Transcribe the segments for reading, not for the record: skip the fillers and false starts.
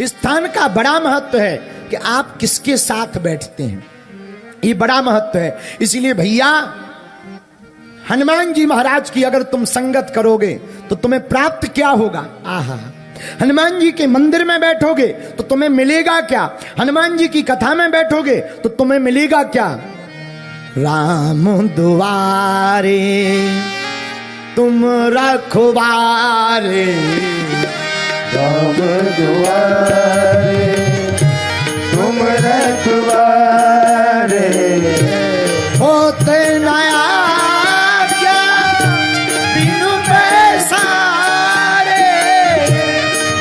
स्थान का बड़ा महत्व है कि आप किसके साथ बैठते हैं, ये बड़ा महत्व है। इसीलिए भैया हनुमान जी महाराज की अगर तुम संगत करोगे तो तुम्हें प्राप्त क्या होगा? आहा, हनुमान जी के मंदिर में बैठोगे तो तुम्हें मिलेगा क्या? हनुमान जी की कथा में बैठोगे तो तुम्हें मिलेगा क्या? राम दुआरे तुम रखवारे, राम दुआरे तुम रखवारे, होते नया क्या बिनु पैसारे,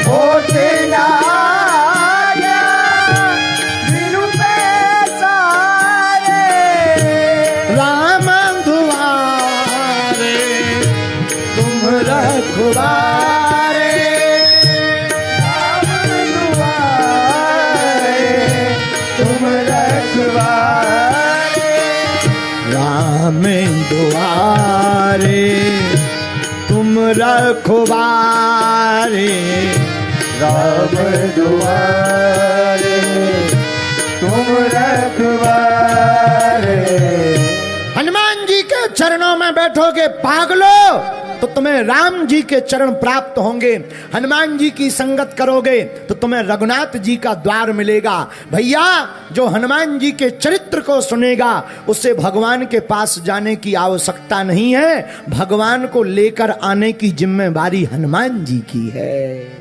होते ना क्या बिनु पैसारे, राम दुआरे तुम रखवारे, राम दुआरे तुम रखवारे, राम दुआरे तुम रखवारे, राम दुआरे तुम रखवारे। हनुमान जी के चरणों में बैठोगे पागलो तो तुम्हें राम जी के चरण प्राप्त होंगे। हनुमान जी की संगत करोगे तो तुम्हें रघुनाथ जी का द्वार मिलेगा। भैया जो हनुमान जी के चरित्र को सुनेगा उसे भगवान के पास जाने की आवश्यकता नहीं है, भगवान को लेकर आने की जिम्मेवारी हनुमान जी की है।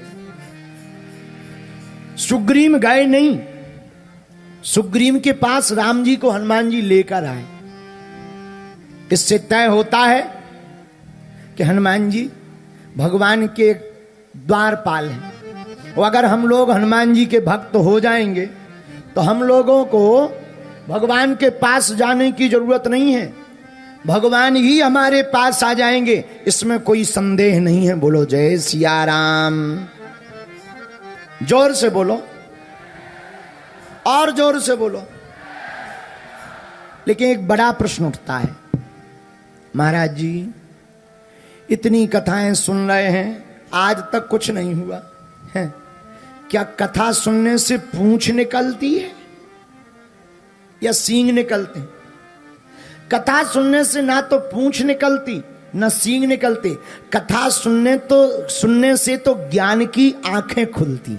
सुग्रीव गए नहीं, सुग्रीव के पास राम जी को हनुमान जी लेकर आए। इससे तय होता है कि हनुमान जी भगवान के द्वारपाल हैं। और अगर हम लोग हनुमान जी के भक्त हो जाएंगे तो हम लोगों को भगवान के पास जाने की जरूरत नहीं है, भगवान ही हमारे पास आ जाएंगे, इसमें कोई संदेह नहीं है। बोलो जय सिया राम, जोर से बोलो और जोर से बोलो। लेकिन एक बड़ा प्रश्न उठता है, महाराज जी इतनी कथाएं सुन रहे हैं, आज तक कुछ नहीं हुआ है, क्या कथा सुनने से पूंछ निकलती है या सींग निकलते हैं? कथा सुनने से ना तो पूंछ निकलती ना सींग निकलते, कथा सुनने से तो ज्ञान की आंखें खुलती।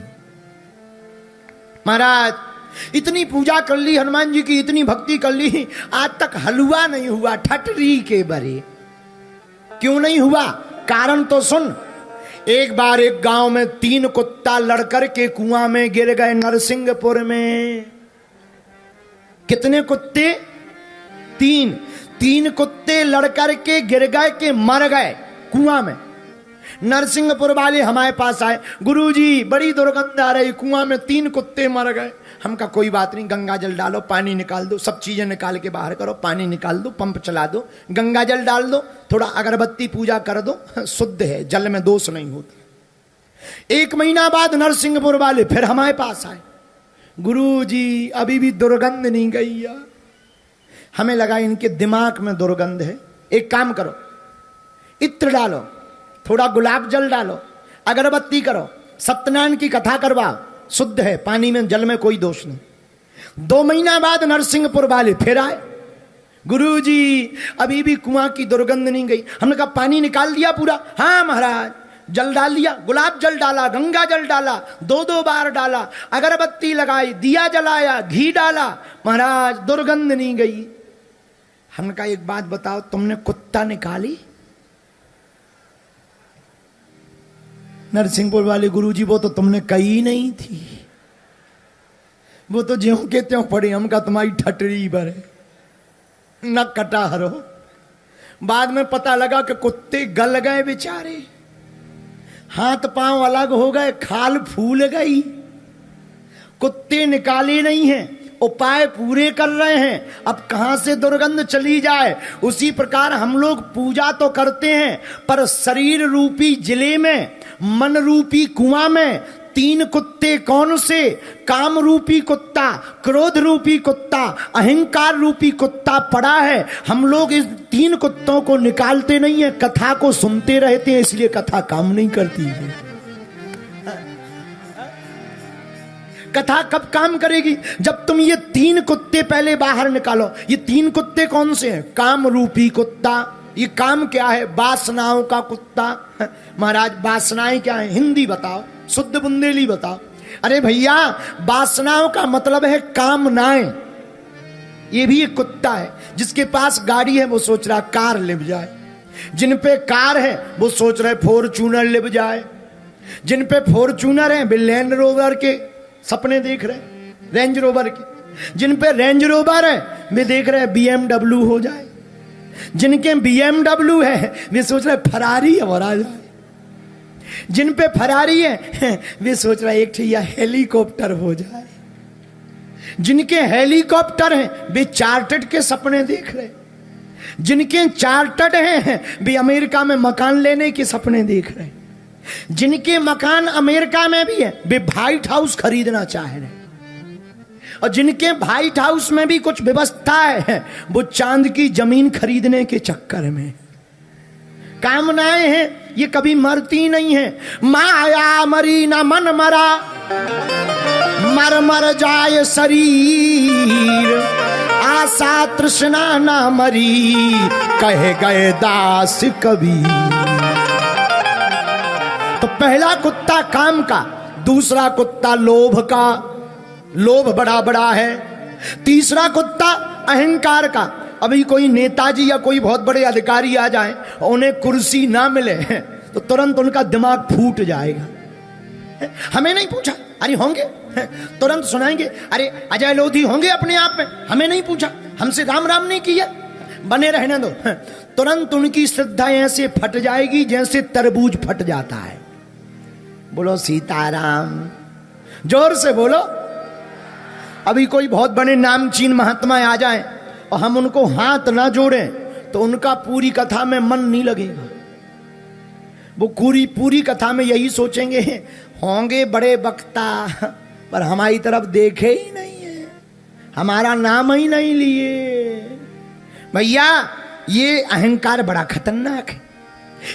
महाराज इतनी पूजा कर ली हनुमान जी की, इतनी भक्ति कर ली, आज तक हलवा नहीं हुआ ठटरी के बरे। क्यों नहीं हुआ? कारण तो सुन। एक बार एक गांव में 3 कुत्ता लड़कर के कुआं में गिर गए नरसिंहपुर में। कितने कुत्ते? 3 कुत्ते लड़कर के गिर गए के मर गए कुआं में। नरसिंहपुर वाले हमारे पास आए, गुरुजी बड़ी दुर्गंध आ रही, कुआं में 3 कुत्ते मर गए। हम कहा कोई बात नहीं, गंगा जल डालो, पानी निकाल दो, सब चीजें निकाल के बाहर करो, पानी निकाल दो, पंप चला दो, गंगा जल डाल दो, थोड़ा अगरबत्ती पूजा कर दो, शुद्ध है, जल में दोष नहीं होता। 1 महीना बाद नरसिंहपुर वाले फिर हमारे पास आए, गुरुजी अभी भी दुर्गंध नहीं गई यार। हमें लगा इनके दिमाग में दुर्गंध है। एक काम करो, इत्र डालो, थोड़ा गुलाब जल डालो, अगरबत्ती करो, सत्यनारायण की कथा करवाओ, शुद्ध है, पानी में जल में कोई दोष नहीं। 2 महीना बाद नरसिंहपुर वाले फिर आए, गुरुजी अभी भी कुआं की दुर्गंध नहीं गई। हमने कहा पानी निकाल दिया पूरा? हाँ महाराज, जल डाल दिया, गुलाब जल डाला, गंगा जल डाला, 2-2 बार डाला, अगरबत्ती लगाई, दिया जलाया, घी डाला, महाराज दुर्गंध नहीं गई। हमने कहा एक बात बताओ, तुमने कुत्ता निकाली? नरसिंहपुर वाले गुरुजी वो तो तुमने कही नहीं थी, वो तो ज्यों के त्यों पड़े। हम का तुम्हारी ठटरी पर है, न कटा हरो। बाद में पता लगा कि कुत्ते गल गए बेचारे, हाथ पांव अलग हो गए, खाल फूल गई। कुत्ते निकाले नहीं हैं, उपाय पूरे कर रहे हैं, अब कहां से दुर्गंध चली जाए। उसी प्रकार हम लोग पूजा तो करते हैं, पर शरीर रूपी जिले में, मन रूपी कुआं में 3 कुत्ते कौन से? काम रूपी कुत्ता, क्रोध रूपी कुत्ता, अहंकार रूपी कुत्ता पड़ा है। हम लोग इस 3 कुत्तों को निकालते नहीं है, कथा को सुनते रहते हैं, इसलिए कथा काम नहीं करती है। कथा कब काम करेगी? जब तुम ये 3 कुत्ते पहले बाहर निकालो। ये 3 कुत्ते कौन से हैं? काम रूपी कुत्ता। ये काम क्या है? वासनाओं का कुत्ता। महाराज वासनाएं क्या है? हिंदी बताओ, शुद्ध बुंदेली बताओ। अरे भैया, वासनाओं का मतलब है कामनाएं। ये भी एक कुत्ता है। जिसके पास गाड़ी है वो सोच रहा कार लिप जाए, जिन पे कार है वो सोच रहे फॉर्च्यूनर लिप जाए, जिन पे फॉर्च्यूनर है वे लैंड रोवर के सपने देख रहे, रेंज रोवर के, जिन पे रेंज रोवर है वे देख रहे BMW हो जाए, जिनके BMW है वे सोच रहे फरारी और आ जाए, जिन पे फरारी है वे सोच रहे एक ठिया हेलीकॉप्टर हो जाए, जिनके हेलीकॉप्टर हैं वे चार्टर्ड के सपने देख रहे, जिनके चार्टर्ड हैं वे अमेरिका में मकान लेने के सपने देख रहे, जिनके मकान अमेरिका में भी है वे व्हाइट हाउस खरीदना चाह रहे, और जिनके व्हाइट हाउस में भी कुछ व्यवस्था है वो चांद की जमीन खरीदने के चक्कर में। कामनाएं हैं ये कभी मरती नहीं है। माया मरी न मन मरा, मर मर जाए शरीर, आशा तृष्णा न मरी, कहे गए दास कबीर। तो पहला कुत्ता काम का, दूसरा कुत्ता लोभ का, लोभ बड़ा बड़ा है। तीसरा कुत्ता अहंकार का। अभी कोई नेताजी या कोई बहुत बड़े अधिकारी आ जाए और उन्हें कुर्सी ना मिले तो तुरंत उनका दिमाग फूट जाएगा। हमें नहीं पूछा, अरे होंगे, तुरंत सुनाएंगे, अरे अजय लोधी होंगे अपने आप में, हमें नहीं पूछा, हमसे राम राम नहीं किया, बने रहने दो। तुरंत उनकी श्रद्धा ऐसे फट जाएगी जैसे तरबूज फट जाता है। बोलो सीताराम, जोर से बोलो। अभी कोई बहुत बड़े नामचीन महात्मा आ जाए और हम उनको हाथ ना जोड़ें तो उनका पूरी कथा में मन नहीं लगेगा। वो पूरी कथा में यही सोचेंगे होंगे बड़े वक्ता पर हमारी तरफ देखे ही नहीं है, हमारा नाम ही नहीं लिए। भैया ये अहंकार बड़ा खतरनाक है,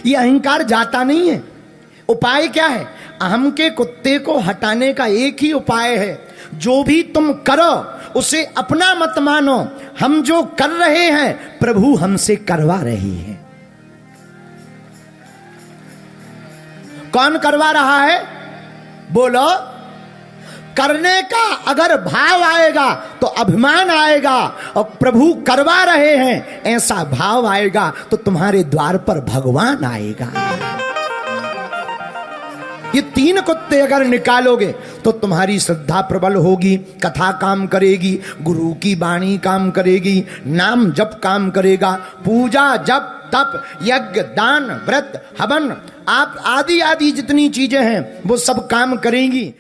ये अहंकार जाता नहीं है। उपाय क्या है? अहम के कुत्ते को हटाने का एक ही उपाय है, जो भी तुम करो उसे अपना मत मानो। हम जो कर रहे हैं प्रभु हमसे करवा रहे हैं। कौन करवा रहा है? बोलो। करने का अगर भाव आएगा तो अभिमान आएगा, और प्रभु करवा रहे हैं ऐसा भाव आएगा तो तुम्हारे द्वार पर भगवान आएगा। ये 3 कुत्ते अगर निकालोगे तो तुम्हारी श्रद्धा प्रबल होगी, कथा काम करेगी, गुरु की वाणी काम करेगी, नाम जप काम करेगा, पूजा जप तप यज्ञ दान व्रत हवन आप आदि आदि जितनी चीजें हैं वो सब काम करेंगी।